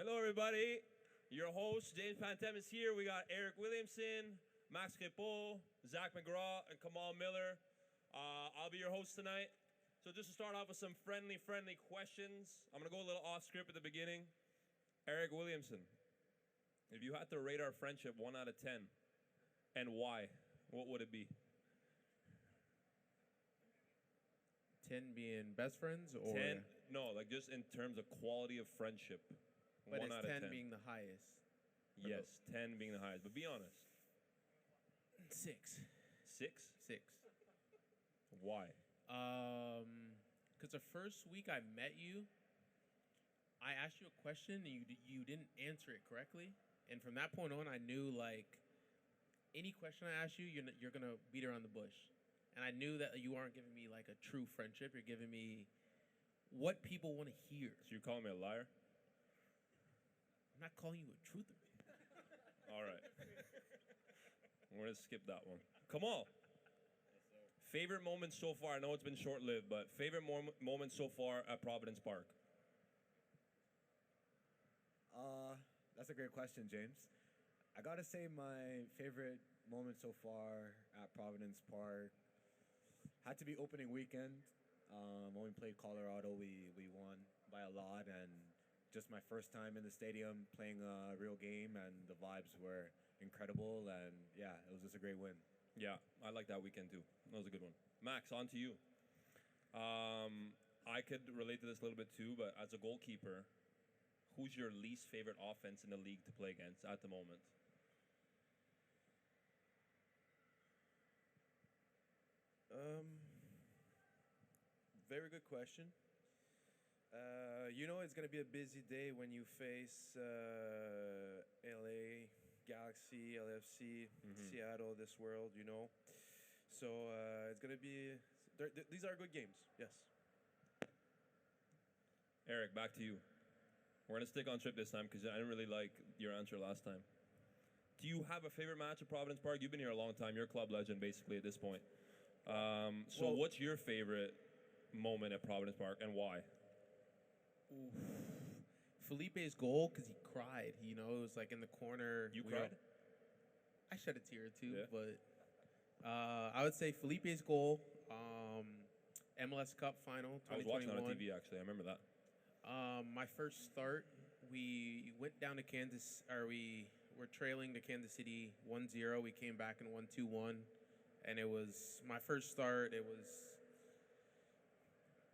Hello, everybody. Your host, James Pantemis here. We got Eryk Williamson, Max Crépeau, Zac McGraw, and Kamal Miller. I'll be your host tonight. So just to start off with some friendly questions, I'm going to go a little off script at the beginning. Eryk Williamson, if you had to rate our friendship 1 out of 10, and why, what would it be? 10 being best friends, or 10? No, like just in terms of quality of friendship. but 1 it's out of 10 10 being the highest. Yes, 10 being the highest. But be honest. 6. 6? 6. Why? Because the first week I met you, I asked you a question and you didn't answer it correctly, and from that point on, I knew like any question I asked you, you're gonna beat around the bush, and I knew that you aren't giving me like a true friendship. You're giving me what people want to hear. So you're calling me a liar? I'm not calling you a truther. All right. We're going to skip that one. Kamal. Favorite moment so far? I know it's been short-lived, but favorite moment so far at Providence Park? That's a great question, James. I gotta say my favorite moment so far at Providence Park had to be opening weekend. When we played Colorado, we won by a lot, and just my first time in the stadium playing a real game, and the vibes were incredible, and yeah, it was just a great win. Yeah, I like that weekend too. That was a good one. Max, on to you. I could relate to this a little bit too, but as a goalkeeper, who's your least favorite offense in the league to play against at the moment? Very good question. It's going to be a busy day when you face LA, Galaxy, LFC, Seattle, this world, So it's going to be... these are good games, yes. Eryk, back to you. We're going to stick on trip this time because I didn't really like your answer last time. Do you have a favorite match at Providence Park? You've been here a long time. You're a club legend, basically, at this point. What's your favorite moment at Providence Park, and why? Felipe's goal, because he cried. It was like in the corner. You cried? I shed a tear or two, Yeah. but I would say Felipe's goal, MLS Cup final, 2021. I was watching on TV, actually. I remember that. My first start, we went down to Kansas, or we were trailing to Kansas City 1-0. We came back and won 2-1. And it was my first start. It was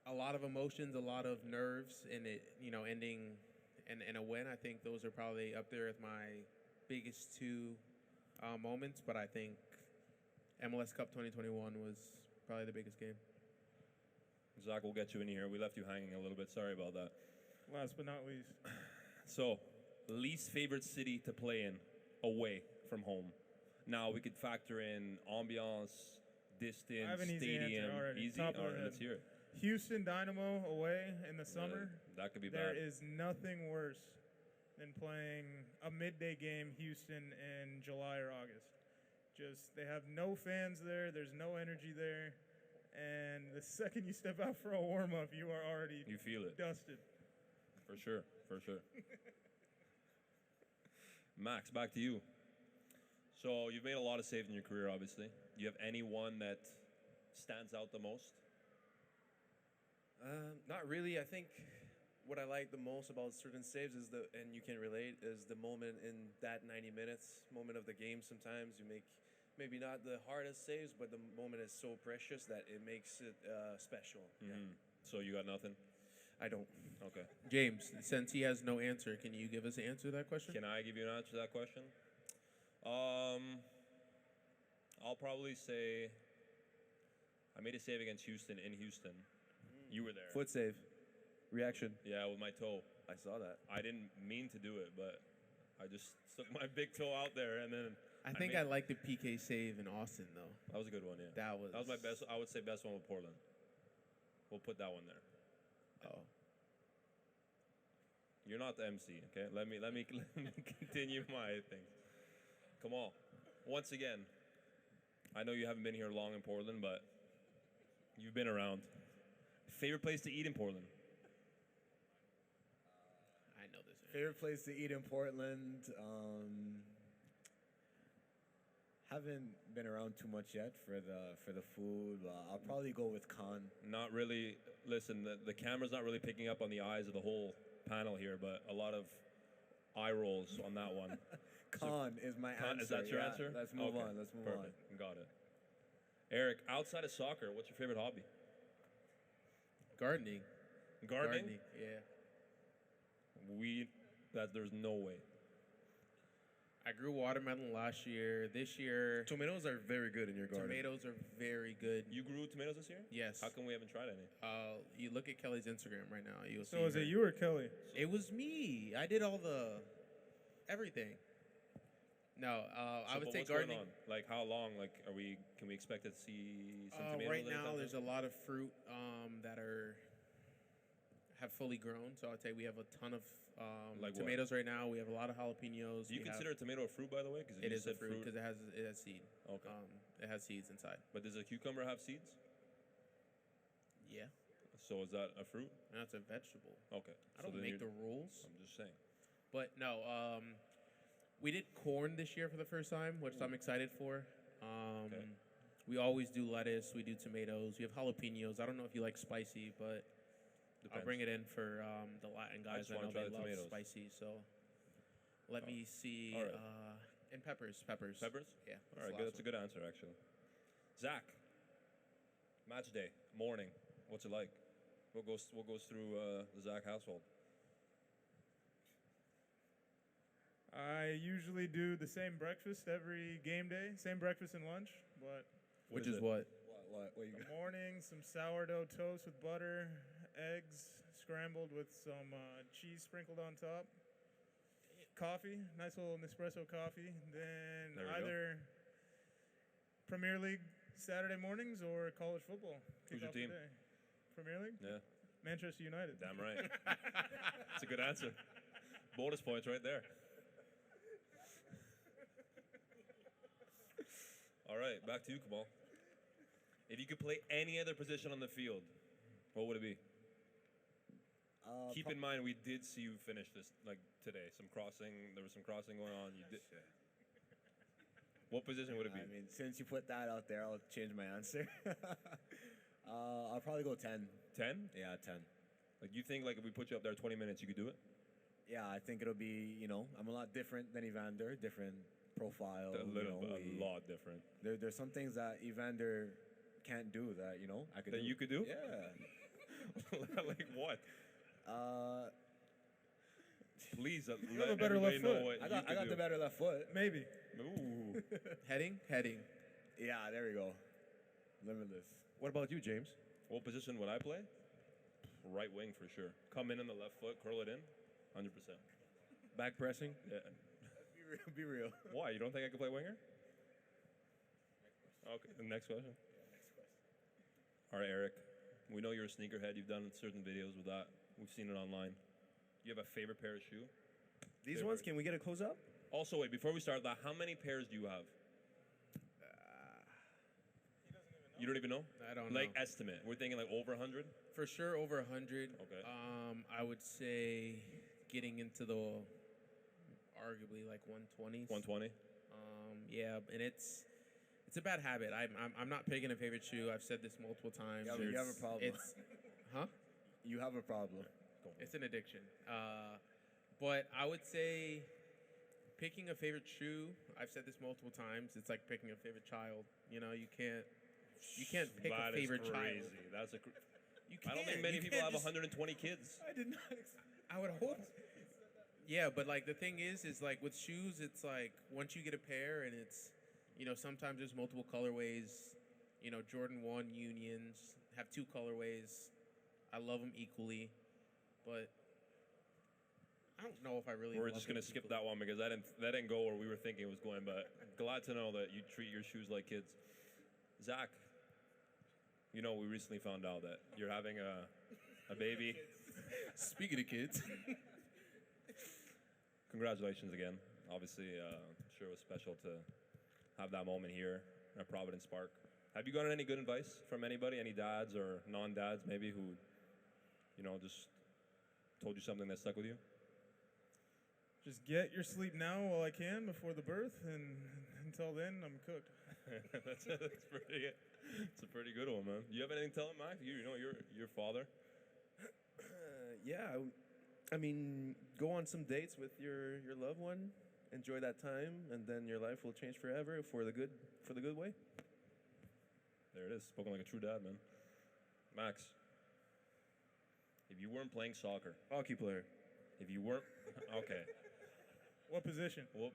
a lot of emotions, a lot of nerves, and it, ending in a win. I think those are probably up there with my biggest two moments. But I think MLS Cup 2021 was probably the biggest game. Zac, we'll get you in here. We left you hanging a little bit. Sorry about that. Last but not least. So, least favorite city to play in away from home. Now we could factor in ambiance, distance, I have an easy stadium. answer already. Easy? Top of All the right, head. let's hear it. Houston Dynamo away in the summer. That could be There bad. is nothing worse than playing a midday game Houston in July or August. Just, they have no fans there. There's no energy there. And the second you step out for a warm-up, you are already You feel it. dusted. For sure. Max, back to you. So you've made a lot of saves in your career, obviously. Do you have any one that stands out the most? Not really. I think what I like the most about certain saves is and you can relate, is the moment in that 90 minutes, moment of the game. Sometimes you make maybe not the hardest saves, but the moment is so precious that it makes it special. Yeah. So you got nothing? I don't. Okay. James, since he has no answer, can you give us an answer to that question? Can I give you an answer to that question? I'll probably say I made a save against Houston in Houston. You were there. Foot save. Reaction. Yeah, with my toe. I saw that. I didn't mean to do it, but I just stuck my big toe out there, and then I think I like the PK save in Austin, though. that was a good one. Yeah, That was my best. I would say best one with Portland. We'll put that one there. Oh. You're not the MC, okay? Let me continue my thing. Come on. Once again, I know you haven't been here long in Portland, but you've been around. Favorite place to eat in Portland? I know this. Favorite place to eat in Portland? Haven't been around too much yet for the food. I'll probably go with Khan. Not really. Listen, the camera's not really picking up on the eyes of the whole panel here, but a lot of eye rolls on that one. Khan is my answer. Is that your Yeah, answer? Let's move Okay, on. Let's move perfect. Got it. Eryk, outside of soccer, what's your favorite hobby? Gardening. Gardening? Yeah. There's no way. I grew watermelon last year. This year, Tomatoes are very good in your garden. tomatoes are very good. You grew tomatoes this year? Yes. How come we haven't tried any? You look at Kelly's Instagram right now. You'll So see is her. it you or Kelly? It was me. I did all the everything. No, I So, would but say what's gardening. going on? Like how long? Like can we expect to see some tomatoes? Right now, anytime there's soon? a lot of fruit that have fully grown. So I'd say we have a ton of Like what? tomatoes right now. We have a lot of jalapenos. Do you We consider a tomato a fruit, by the way? Because it is a fruit because it has seed. Okay. It has seeds inside. But does a cucumber have seeds? Yeah, So is that a fruit? and that's a vegetable. Okay. I So don't then make you're- the rules, I'm just saying. but no. We did corn this year for the first time, which I'm excited for. Okay. We always do lettuce. We do tomatoes. We have jalapenos. I don't know if you like spicy, but I'll Depends. bring it in for the Latin guys. just I wanna know try they the love tomatoes. spicy. So let me see. all right. And peppers. Peppers. Peppers? Yeah. All right, good. That's a good answer, actually. Zach, match day, morning. What's it like? What goes through the Zach household? I usually do the same breakfast every game day, same breakfast and lunch, but Which is is it? what? What you got? morning, some sourdough toast with butter, eggs scrambled with some cheese sprinkled on top, coffee, nice little Nespresso coffee, then There we go. either Premier League Saturday mornings or college football. Who's Kick your off the team? day. Premier League? Yeah, Manchester United. damn right. That's a good answer. Bonus points right there. All right, back to you, Kamal. If you could play any other position on the field, what would it be? Keep in mind, we did see you finish this like today. There was some crossing going on. You did. What position would it be? I mean, since you put that out there, I'll change my answer. I'll probably go 10. 10? Yeah, 10. Like you think like if we put you up there 20 minutes, you could do it? Yeah, I think it'll be, I'm a lot different than Evander, different profile. A lot different. There's some things that Evander can't do that, I could That do. you could do? Yeah. Like what? Please have let a better everybody left know foot. what I you got could do. the better left foot. Maybe. Ooh. Heading. Yeah, there we go. Limitless. What about you, James? What position would I play? Right wing for sure. Come in on the left foot, curl it in, 100%. Back pressing? Yeah. Be real. Why? You don't think I could play winger? Okay. The next question. All right, Eryk. We know you're a sneakerhead. You've done certain videos with that. We've seen it online. Do you have a favorite pair of shoe? These ones, can we get a close up? Also, wait, before we start that, how many pairs do you have? You don't even know? I don't Like know. estimate. We're thinking like over 100? For sure, over 100. Okay. I would say getting into the arguably like 120s. 120? Yeah, and it's a bad habit. I'm not picking a favorite shoe. I've said this multiple times. Yeah, but you have a problem. It's, huh? You have a problem. It's an addiction. But I would say picking a favorite shoe. I've said this multiple times. It's like picking a favorite child. You can't pick That a is favorite crazy. child. That's a. You I don't can't. think many You people can't have just- 120 kids. I did not. I would hope. Yeah, but like the thing is like with shoes, it's like once you get a pair and it's, sometimes there's multiple colorways. Jordan 1 Unions have 2 colorways. I love them equally, but I don't know if I really. We're love just them gonna skip equally. that one because that didn't go where we were thinking it was going. But glad to know that you treat your shoes like kids. Zach, we recently found out that you're having a baby. Speaking of kids, Congratulations again. Obviously, I'm sure it was special to have that moment here at Providence Park. Have you gotten any good advice from anybody, any dads or non-dads maybe who, just told you something that stuck with you? just get your sleep now while I can before the birth, and until then, I'm cooked. That's pretty. It's a pretty good one, man. You have anything to tell him, Max? You know, your father. Yeah, I mean, go on some dates with your loved one, enjoy that time, and then your life will change forever for the good way. There it is. Spoken like a true dad, man. Max, if you weren't playing soccer, Hockey player, if you weren't, okay, What position? well,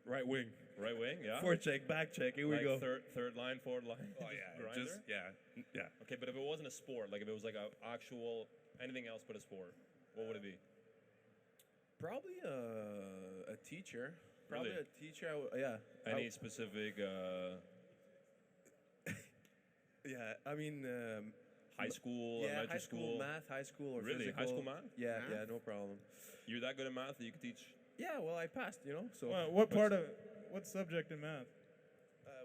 right wing, right wing, yeah. forecheck, back check. Here we Like go. third line, fourth line. Oh yeah, grinder? just yeah. Okay, but if it wasn't a sport, like if it was like a actual anything else but a sport, what would it be? Probably a teacher. Probably Really? a teacher. Yeah. Any specific Yeah. I mean. high school, Yeah, elementary high school math, high school or Really? physical. High school math? Yeah, Math? yeah, no problem. You're that good at math that you could teach. Yeah, well, I passed, So. What subject in math?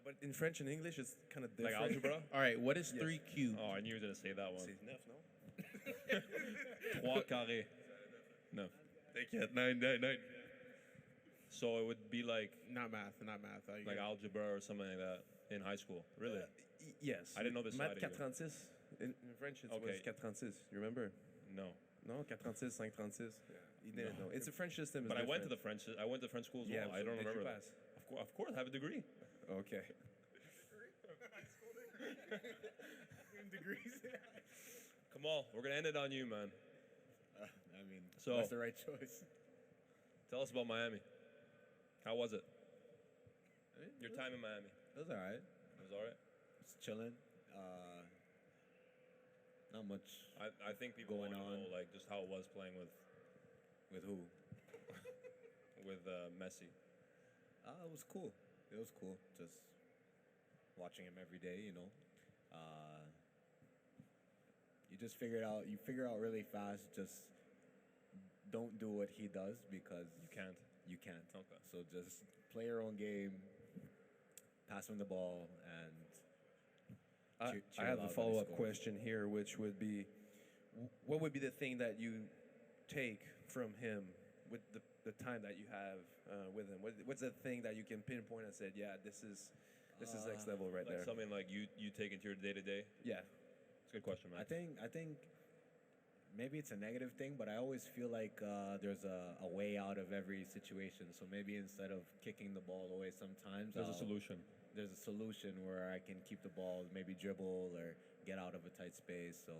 But in French and English, it's kind of Like different. algebra? All right, what is Yes. 3 cubed? Oh, I knew you were gonna say that one. C'est neuf, non? Trois carrés. No. T'inquiète, 9. So it would be like Not math. like algebra or something like that in high school. Really? Yes. I didn't know this Math side of you. 436. In French, it Okay. was 436. You remember? No. No, 436, 536. Yeah. You didn't know. It's a French system. It's But I went to different. the French. I went to French school as Yeah, well. I don't did you remember that. pass? Of course, I have a degree. Okay. Degrees. Kamal, we're gonna end it on you, man. I mean, So- that's the right choice. Tell us about Miami. How was it? Your time in Miami. It was all right. It was all right. Just chilling. Not much I think people Going want to on. know like just how it was playing with who. Messi. It was cool. It was cool. Just watching him every day, You just figure it out. You figure out really fast. Just don't do what he does because You can't. you can't. Okay. So just play your own game, pass him the ball, and I cheer have loud a when he follow-up scores. question here, which would be, what would be the thing that you take from him with the time that you have with him? What's the thing that you can pinpoint and said, yeah, this is next level right Like there? something like you take into your day to day. Yeah. It's a good question, man. I think maybe it's a negative thing, but I always feel like there's a way out of every situation. So maybe instead of kicking the ball away, sometimes There's a solution. There's a solution where I can keep the ball, maybe dribble or get out of a tight space. So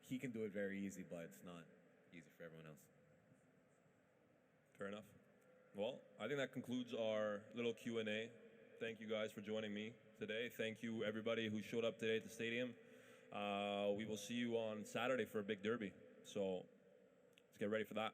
he can do it very easy, but it's not easy for everyone else. Fair enough. Well, I think that concludes our little Q&A. Thank you guys for joining me today. Thank you everybody who showed up today at the stadium. We will see you on Saturday for a big derby. So let's get ready for that.